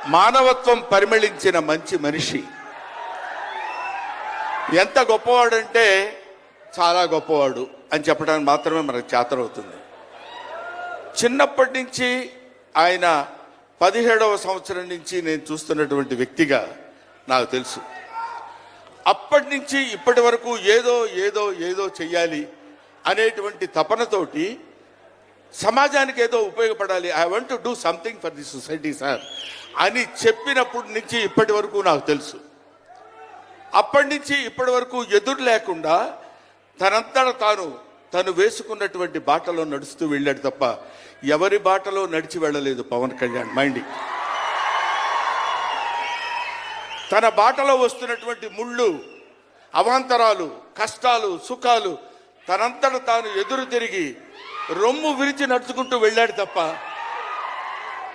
మానవత్వం పరిమళించిన మంచి మనిషి. ఎంత గొప్పవాడంటే చాలా గొప్పవాడు అని చెప్పడానికి మాత్రమే మనకు చేతనవుతుంది. చిన్నప్పటి నుంచి ఆయన 17వ సంవత్సరం నుంచి నేను చూస్తున్నటువంటి వ్యక్తిగా నాకు తెలుసు. అప్పటి నుంచి ఇప్పటి వరకు ఏదో ఏదో ఏదో చెయ్యాలి అనేటువంటి తపనతోటి సమాజానికి ఏదో ఉపయోగపడాలి, I want to do something for the society sir అని చెప్పినప్పటి నుంచి ఇప్పటి వరకు నాకు తెలుసు. అప్పటి నుంచి ఇప్పటి వరకు ఎదురు లేకుండా తనంతట తను వేసుకున్నటువంటి బాటలో నడుస్తూ వెళ్ళాడు తప్ప ఎవరి బాటలో నడిచి వెళ్ళలేదు పవన్ కళ్యాణ్. మైండ్ తన బాటలో వస్తున్నటువంటి ముళ్ళు, అవాంతరాలు, కష్టాలు, సుఖాలు తనంతట తాను ఎదురు తిరిగి రొమ్ము విరిచి నడుచుకుంటూ వెళ్ళాడు తప్ప